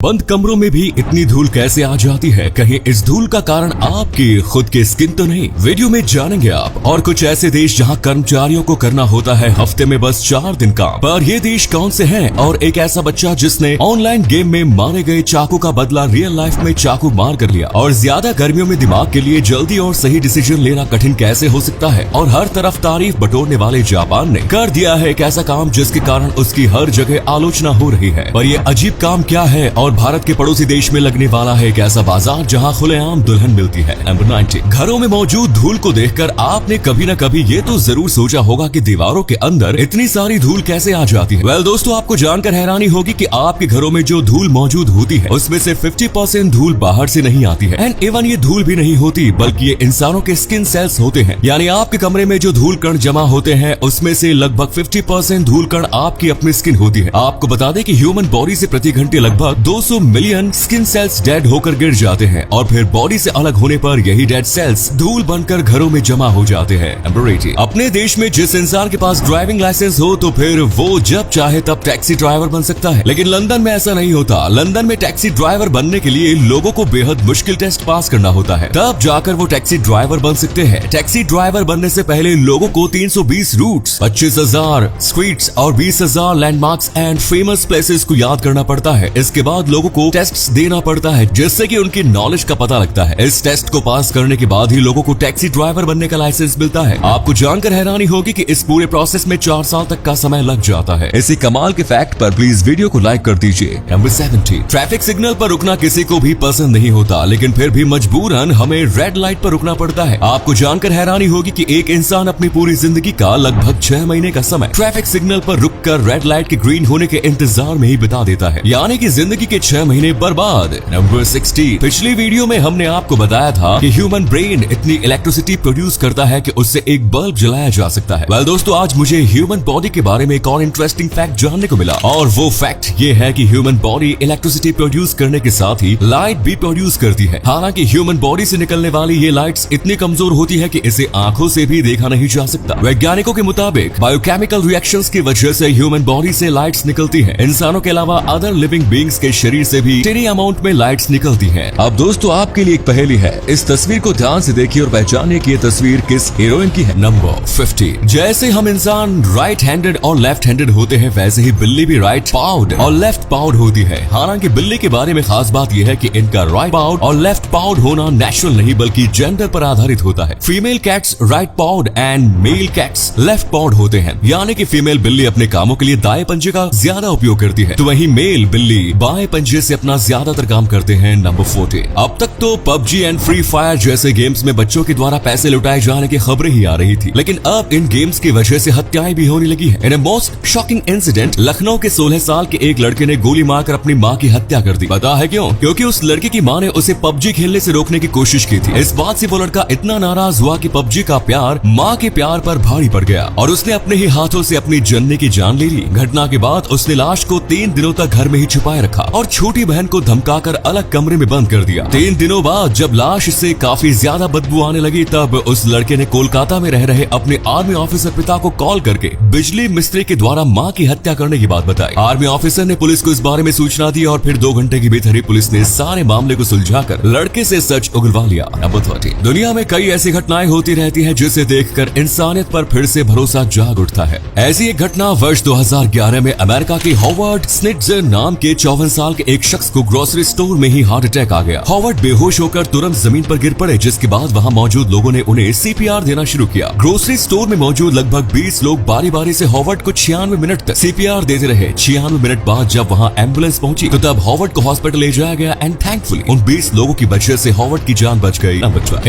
बंद कमरों में भी इतनी धूल कैसे आ जाती है? कहीं इस धूल का कारण आपकी खुद की स्किन तो नहीं? वीडियो में जानेंगे आप। और कुछ ऐसे देश जहां कर्मचारियों को करना होता है हफ्ते में बस 4 दिन काम। पर ये देश कौन से हैं? और एक ऐसा बच्चा जिसने ऑनलाइन गेम में मारे गए चाकू का बदला रियल लाइफ में चाकू मार कर लिया। और ज्यादा गर्मियों में दिमाग के लिए जल्दी और सही डिसीजन लेना कठिन कैसे हो सकता है? और हर तरफ तारीफ बटोरने वाले जापान ने कर दिया है एक ऐसा काम जिसके कारण उसकी हर जगह आलोचना हो रही है। पर ये अजीब काम क्या है? और भारत के पड़ोसी देश में लगने वाला है एक ऐसा बाजार जहां खुलेआम दुल्हन मिलती है। नंबर 90। घरों में मौजूद धूल को देखकर आपने कभी न कभी ये तो जरूर सोचा होगा कि दीवारों के अंदर इतनी सारी धूल कैसे आ जाती है। वेल दोस्तों, आपको जानकर हैरानी होगी कि आपके घरों में जो धूल मौजूद होती है उसमें से 50% धूल बाहर से नहीं आती है। एंड इवन ये धूल भी नहीं होती बल्कि ये इंसानों के स्किन सेल्स होते हैं। यानी आपके कमरे में जो धूल कण जमा होते हैं उसमें से लगभग 50% धूल कण आपकी अपनी स्किन होती है। आपको बता दें कि ह्यूमन बॉडी से प्रति घंटे लगभग 200 मिलियन स्किन सेल्स डेड होकर गिर जाते हैं और फिर बॉडी से अलग होने पर यही डेड सेल्स धूल बनकर घरों में जमा हो जाते हैं। नंबर 80। अपने देश में जिस इंसान के पास ड्राइविंग लाइसेंस हो तो फिर वो जब चाहे तब टैक्सी ड्राइवर बन सकता है, लेकिन लंदन में ऐसा नहीं होता। लंदन में टैक्सी ड्राइवर बनने के लिए लोगों को बेहद मुश्किल टेस्ट पास करना होता है, तब जाकर वो टैक्सी ड्राइवर बन सकते हैं। टैक्सी ड्राइवर बनने से पहले लोगों को 320 रूट्स, 25,000 स्ट्रीट्स और 20,000 लैंडमार्क्स एंड फेमस प्लेसेस को याद करना पड़ता है। इसके बाद लोगों को टेस्ट देना पड़ता है जिससे कि उनकी नॉलेज का पता लगता है। इस टेस्ट को पास करने के बाद ही लोगों को टैक्सी ड्राइवर बनने का लाइसेंस मिलता है। आपको जानकर हैरानी होगी कि इस पूरे प्रोसेस में 4 साल तक का समय लग जाता है। इसी कमाल के फैक्ट पर प्लीज वीडियो को लाइक कर दीजिए। नंबर 70। ट्रैफिक सिग्नल पर रुकना किसी को भी पसंद नहीं होता, लेकिन फिर भी मजबूरन हमें रेड लाइट पर रुकना पड़ता है। आपको जानकर हैरानी होगी कि एक इंसान अपनी पूरी जिंदगी का लगभग 6 महीने का समय ट्रैफिक सिग्नल पर रुककर रेड लाइट के ग्रीन होने के इंतजार में ही बिता देता है, यानी कि जिंदगी के 6 महीने बर्बाद। नंबर 60। पिछली वीडियो में हमने आपको बताया था कि ह्यूमन ब्रेन इतनी इलेक्ट्रिसिटी प्रोड्यूस करता है कि उससे एक बल्ब जलाया जा सकता है। वेल दोस्तों, आज मुझे ह्यूमन बॉडी के बारे में एक और इंटरेस्टिंग फैक्ट जानने को मिला, और वो फैक्ट ये है कि ह्यूमन बॉडी इलेक्ट्रिसिटी प्रोड्यूस करने के साथ ही लाइट भी प्रोड्यूस करती है। हालांकि ह्यूमन बॉडी से निकलने वाली ये लाइट्स इतनी कमजोर होती है कि इसे आंखों से भी देखा नहीं जा सकता। वैज्ञानिकों के मुताबिक बायोकेमिकल रिएक्शंस की वजह से ह्यूमन बॉडी से लाइट्स निकलती है। इंसानों के अलावा अदर लिविंग बीइंग्स के शरीर से भी टिनी अमाउंट में लाइट्स निकलती हैं। अब दोस्तों, आपके लिए एक पहेली है। इस तस्वीर को ध्यान से देखिए और पहचानिए कि ये तस्वीर किस हीरोइन की है। नंबर 50। जैसे हम इंसान राइट हैंडेड और लेफ्ट हैंडेड होते हैं, वैसे ही बिल्ली भी राइट पाउड और लेफ्ट पाउड होती है। हालांकि बिल्ली के बारे में खास बात यह है कि इनका राइट पाउड और लेफ्ट पाउड होना नेचुरल नहीं बल्कि जेंडर पर आधारित होता है। Female cats right pawed and male cats left pawed होते हैं, यानी कि फीमेल बिल्ली अपने कामों के लिए दाएं पंजे का ज्यादा उपयोग करती है, तो वहीं मेल बिल्ली बाएं पंजे से अपना ज्यादातर काम करते हैं। नंबर 40। अब तक तो पबजी एंड फ्री फायर जैसे गेम्स में बच्चों के द्वारा पैसे लुटाए जाने की खबरें ही आ रही थी, लेकिन अब इन गेम्स की वजह से हत्याएं भी होने लगी है। In a most shocking incident, Lucknow के 16 साल के एक लड़के ने गोली मारकर अपनी मां की हत्या कर दी। पता है क्यों? क्योंकि उस लड़के की मां ने उसे पबजी खेलने से रोकने की कोशिश की थी। इस बात से वो लड़का इतना नाराज हुआ कि पबजी का प्यार मां के प्यार पर भारी पड़ गया और उसने अपने ही हाथों से अपनी जन्ने की जान ले ली। घटना के बाद उसने लाश को 3 दिनों तक घर में ही छुपाए रखा और छोटी बहन को धमकाकर अलग कमरे में बंद कर दिया। 3 दिनों बाद जब लाश से काफी ज्यादा बदबू आने लगी, तब उस लड़के ने कोलकाता में रह रहे अपने आर्मी ऑफिसर पिता को कॉल करके बिजली मिस्त्री के द्वारा मां की हत्या करने की बात बताई। आर्मी ऑफिसर ने पुलिस को इस बारे में सूचना दी और फिर 2 घंटे के भीतर ही पुलिस ने सारे मामले को सुलझाकर लड़के से सच उगलवा लिया। नंबर 30। दुनिया में कई ऐसी घटनाएं होती रहती हैं जिसे देखकर इंसानियत पर फिर से भरोसा जाग उठता है। ऐसी एक घटना वर्ष 2011 में अमेरिका के हॉवर्ड स्निट्जर नाम के 54 साल के एक शख्स को ग्रोसरी स्टोर में ही हार्ट अटैक आ गया। हॉवर्ड बेहोश होकर तुरंत जमीन पर गिर पड़े, जिसके बाद वहां मौजूद लोगों ने उन्हें सीपीआर देना शुरू किया। ग्रोसरी स्टोर में मौजूद लगभग 20 लोग बारी बारी से हॉवर्ड को 96 मिनट तक सीपीआर देते रहे। 96 मिनट बाद जब वहां एम्बुलेंस पहुंची तो तब हॉवर्ड को हॉस्पिटल ले जाया गया एंड थैंकफुली उन 20 लोगों की वजह से हॉवर्ड की जान बच गई।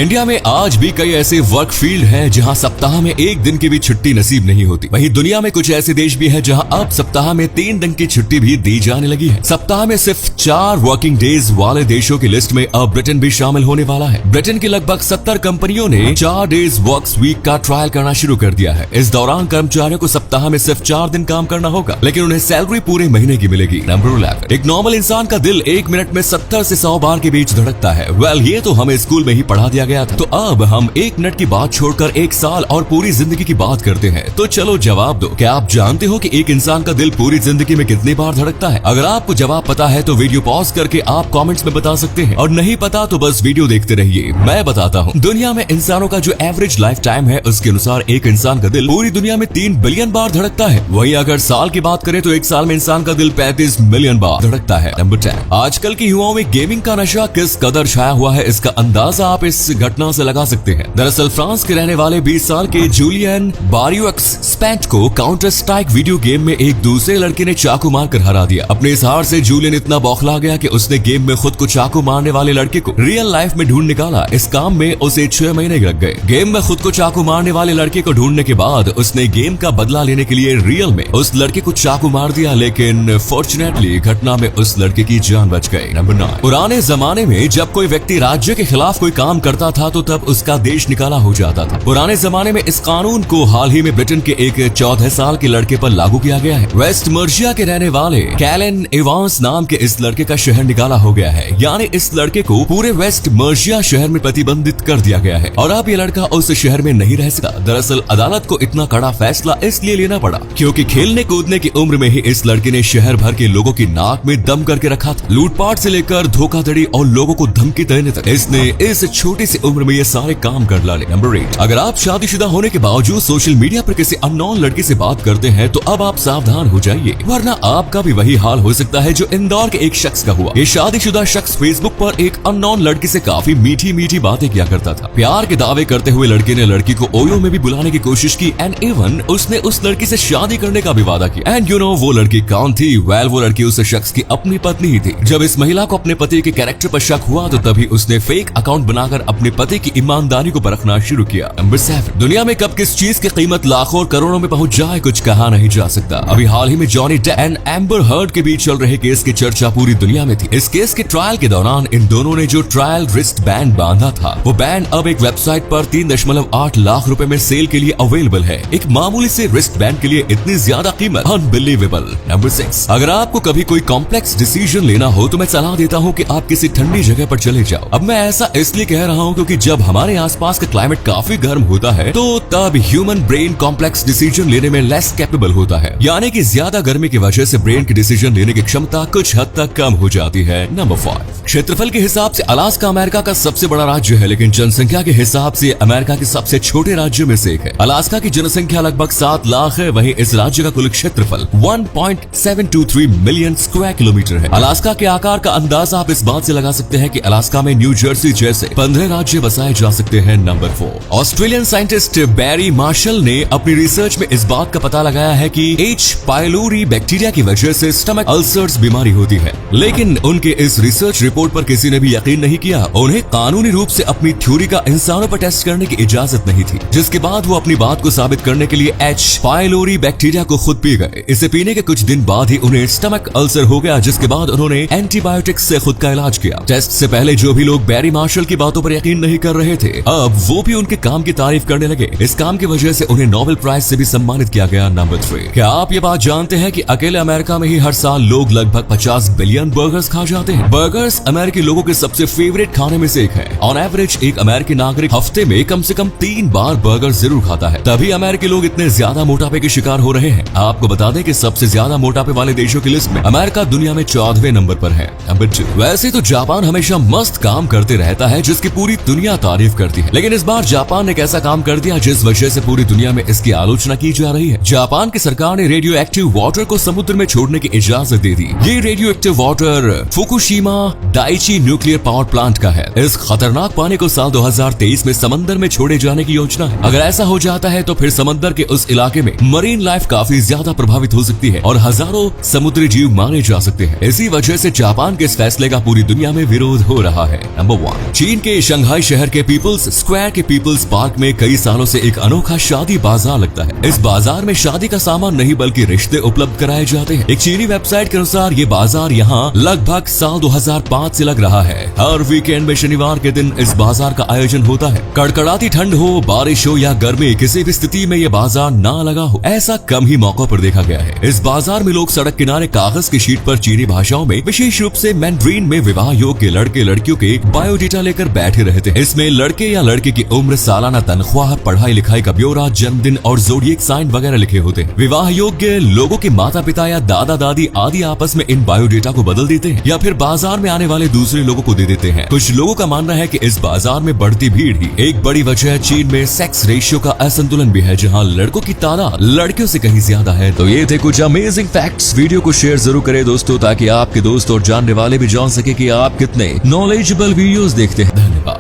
इंडिया में आज भी कई ऐसे वर्क फील्ड है जहाँ सप्ताह में 1 दिन की भी छुट्टी नसीब नहीं होती। वहीं दुनिया में कुछ ऐसे देश भी है जहाँ अब सप्ताह में 3 दिन की छुट्टी भी दी जाने लगी है। सप्ताह में सिर्फ 4 वर्किंग डेज वाले देशों की लिस्ट में अब ब्रिटेन भी शामिल होने वाला है। ब्रिटेन की लगभग 70 कंपनियों ने 4 डेज वर्क वीक का ट्रायल करना शुरू कर दिया है। इस दौरान कर्मचारियों को सप्ताह में सिर्फ 4 दिन काम करना होगा, लेकिन उन्हें सैलरी पूरे महीने की मिलेगी। नंबर 11, एक नॉर्मल इंसान का दिल 1 मिनट में 70 से 100 बार के बीच धड़कता है। वेल, ये तो हमें स्कूल में ही पढ़ा दिया गया था। तो अब हम 1 मिनट की बात छोड़कर 1 साल और पूरी जिंदगी की बात करते हैं। तो चलो जवाब दो, क्या आप जानते हो कि एक इंसान का दिल पूरी जिंदगी में कितनी बार धड़कता है? अगर आपको जवाब पता है तो वीडियो पॉज करके आप कमेंट्स में बता सकते हैं, और नहीं पता तो बस वीडियो देखते रहिए। मैं बताता हूँ, दुनिया में इंसानों का जो एवरेज लाइफ टाइम है उसके अनुसार एक इंसान का दिल पूरी दुनिया में 3 बिलियन बार धड़कता है। वहीं अगर साल की बात करें तो 1 साल में इंसान का दिल 35 मिलियन बार धड़कता है। नंबर 10, आजकल के युवाओं में गेमिंग का नशा किस कदर छाया हुआ है, इसका अंदाजा आप इस घटना से लगा सकते हैं। दरअसल फ्रांस के रहने वाले 20 साल के जूलियन बारियोक्स स्पेंट को काउंटर स्ट्राइक वीडियो गेम में एक दूसरे लड़के ने चाकू मारकर हरा दिया। अपने इस हार से जूलियन इतना बौखला गया कि उसने गेम में खुद को चाकू मारने वाले लड़के को रियल लाइफ में ढूंढ निकाला। इस काम में उसे 6 महीने लग गए। गेम में खुद को चाकू मारने वाले लड़के को ढूंढने के बाद उसने गेम का बदला लेने के लिए रियल में उस लड़के को चाकू मार दिया, लेकिन फॉर्चुनेटली घटना में उस लड़के की जान बच गई। नंबर 9, पुराने जमाने में जब कोई व्यक्ति राज्य के खिलाफ कोई काम करता था तो तब उसका देश निकाला हो जाता था। पुराने जमाने में इस कानून को हाल ही में ब्रिटेन के एक 14 साल के लड़के पर लागू किया गया है। वेस्ट मर्जिया के रहने वाले कैलन एवांस नाम के इस लड़के का शहर निकाला हो गया है, यानी इस लड़के को पूरे वेस्ट मर्जिया शहर में प्रतिबंधित कर दिया गया है और अब ये लड़का उस शहर में नहीं रह सकता। दरअसल अदालत को इतना कड़ा फैसला इसलिए लेना पड़ा क्योंकि खेलने कूदने की उम्र में ही इस लड़के ने शहर भर के लोगों की नाक में दम करके रखा था। लूटपाट से लेकर धोखाधड़ी और लोगों को धमकी देने तक इसने इस छोटी सी उम्र में ये सारे काम कर डाले। नंबर 8, अगर आप शादीशुदा होने के बावजूद सोशल मीडिया पर किसी अननोन लड़की से बात करते हैं तो अब आप सावधान हो जाइए, वरना आपका भी वही हाल हो सकता है जो इंदौर के एक शख्स का हुआ। ये शादीशुदा शख्स फेसबुक पर एक अननोन लड़की से काफी मीठी मीठी बातें किया करता था। प्यार के दावे करते हुए लड़के ने लड़की को ओयो में भी बुलाने की कोशिश की एंड इवन उसने उस लड़की से शादी करने का भी वादा किया। एंड यू नो वो लड़की कौन थी? वेल, वो लड़की उस शख्स की अपनी पत्नी ही थी। जब इस महिला को अपने पति के कैरेक्टर पर शक हुआ तो तभी उसने फेक अकाउंट बनाकर अपने पति की ईमानदारी को परखना शुरू किया। नंबर 7, दुनिया में कब किस चीज की कीमत लाखों और करोड़ों में पहुंच जाए कुछ कहा नहीं जा सकता। अभी हाल ही में Johnny Depp and Amber Heard के बीच चल रहे केस की चर्चा पूरी दुनिया में थी। इस केस के ट्रायल के दौरान इन दोनों ने जो ट्रायल रिस्ट बैंड बांधा था वो बैंड अब एक वेबसाइट पर 3.8 लाख रुपए में सेल के लिए अवेलेबल है। एक मामूली से रिस्ट बैंड के लिए इतनी ज्यादा कीमत, अनबिलीवेबल। नंबर 6, अगर आपको कभी कोई कॉम्प्लेक्स डिसीजन लेना हो तो मैं सलाह देता हूँ कि आप किसी ठंडी जगह पर चले जाओ। अब मैं ऐसा इसलिए कह रहा हूँ क्योंकि जब हमारे आसपास का क्लाइमेट काफी गर्म होता है तो तब ह्यूमन ब्रेन कॉम्प्लेक्स डिसीजन लेने में लेस कैपेबल होता है, यानी कि ज्यादा गर्मी की वजह से ब्रेन की डिसीजन लेने की क्षमता कुछ हद तक कम हो जाती है। नंबर 5, क्षेत्रफल के हिसाब से अलास्का अमेरिका का सबसे बड़ा राज्य है, लेकिन जनसंख्या के हिसाब से अमेरिका के सबसे छोटे राज्यों में से एक है। अलास्का की जनसंख्या लगभग 7 लाख है, वहीं इस राज्य का कुल क्षेत्रफल 1.723 मिलियन स्क्वायर किलोमीटर है। अलास्का के आकार का अंदाजा आप इस बात से लगा सकते हैं कि अलास्का में न्यू जर्सी जैसे 15 राज्य बसाए जा सकते हैं। नंबर 4, ऑस्ट्रेलियन साइंटिस्ट बैरी मार्शल ने अपनी रिसर्च में इस बात का पता लगाया है कि एच पाइलोरी बैक्टीरिया की वजह से स्टमक अल्सर्स बीमारी होती है, लेकिन उनके इस रिसर्च रिपोर्ट पर किसी ने भी यकीन नहीं किया। उन्हें कानूनी रूप से अपनी थ्योरी का इंसानों पर टेस्ट करने की इजाजत नहीं थी, जिसके बाद वो अपनी बात को साबित करने के लिए एच पाइलोरी बैक्टीरिया को खुद पी गए। इसे पीने के कुछ दिन बाद ही उन्हें स्टमक अल्सर हो गया, जिसके बाद उन्होंने एंटीबायोटिक्स से खुद का इलाज किया। टेस्ट से पहले जो भी लोग बैरी मार्शल की बातों पर यकीन नहीं कर रहे थे, अब वो भी उनके काम की तारीफ करने लगे। इस काम की वजह से उन्हें नोबेल प्राइज से भी सम्मानित किया गया। नंबर 3, क्या आप ये बात जानते हैं कि अकेले अमेरिका में ही हर साल लोग लगभग 50 बिलियन बर्गर्स खा जाते हैं? बर्गर्स अमेरिकी लोगों के सबसे फेवरेट खाने में से एक है। ऑन एवरेज एक अमेरिकी नागरिक हफ्ते में कम से कम 3 बार बर्गर जरूर खाता है, तभी अमेरिकी लोग इतने ज्यादा मोटापे के शिकार हो रहे हैं। आपको बता दें कि सबसे ज्यादा मोटापे वाले देशों की लिस्ट में अमेरिका दुनिया में 14वें नंबर पर है। नंबर 2, वैसे तो जापान हमेशा मस्त काम करते रहता है जिसकी पूरी दुनिया तारीफ करती है, लेकिन इस बार जापान ने एक ऐसा काम कर दिया जिस वजह से पूरी दुनिया में इसकी आलोचना की जा रही है। जापान की सरकार ने रेडियो एक्टिव वाटर को समुद्र में छोड़ने की इजाजत दे दी। ये radio active water Fukushima Daiichi nuclear power plant का है। इस खतरनाक पानी को साल 2023 में समंदर में छोड़े जाने की योजना है। अगर ऐसा हो जाता है तो फिर समंदर के उस इलाके में मरीन लाइफ काफी ज्यादा प्रभावित हो सकती है और हजारों समुद्री जीव मारे जा सकते हैं। इसी वजह से जापान के इस फैसले का पूरी दुनिया में विरोध हो रहा है। नंबर 1, चीन के शंघाई शहर के पीपल्स स्क्वायर के पीपल्स पार्क में कई सालों से एक अनोखा शादी बाजार लगता है। इस बाजार में शादी का सामान नहीं बल्कि रिश्ते उपलब्ध कराए जाते हैं। एक चीनी वेबसाइट के अनुसार ये बाजार यहाँ लगभग साल 2005 हाथ से लग रहा है। हर वीकेंड में शनिवार के दिन इस बाजार का आयोजन होता है। कड़कड़ाती ठंड हो, बारिश हो या गर्मी, किसी भी स्थिति में ये बाजार ना लगा हो, ऐसा कम ही मौकों पर देखा गया है। इस बाजार में लोग सड़क किनारे कागज की शीट पर चीनी भाषाओं में, विशेष रूप से मैंड्रीन में विवाह योग्य लड़के लड़कियों के बायोडेटा लेकर बैठे रहते हैं। इसमें लड़के या लड़के की उम्र, सालाना तनख्वाह, पढ़ाई लिखाई का ब्यौरा, जन्मदिन और ज़ोडिएक साइन वगैरह लिखे होते हैं। विवाह योग्य लोगों के माता पिता या दादा दादी आदि आपस में इन बायोडेटा को बदल देते हैं या फिर बाजार में आने वाले दूसरे लोगों को दे देते हैं। कुछ लोगों का मानना है कि इस बाजार में बढ़ती भीड़ ही एक बड़ी वजह चीन में सेक्स रेशियो का असंतुलन भी है, जहां लड़कों की तादाद लड़कियों से कहीं ज्यादा है। तो ये थे कुछ अमेजिंग फैक्ट्स। वीडियो को शेयर जरूर करें दोस्तों, ताकि आपके दोस्त और जानने वाले भी जान सके कि आप कितने नॉलेजेबल वीडियोस देखते हैं। धन्यवाद।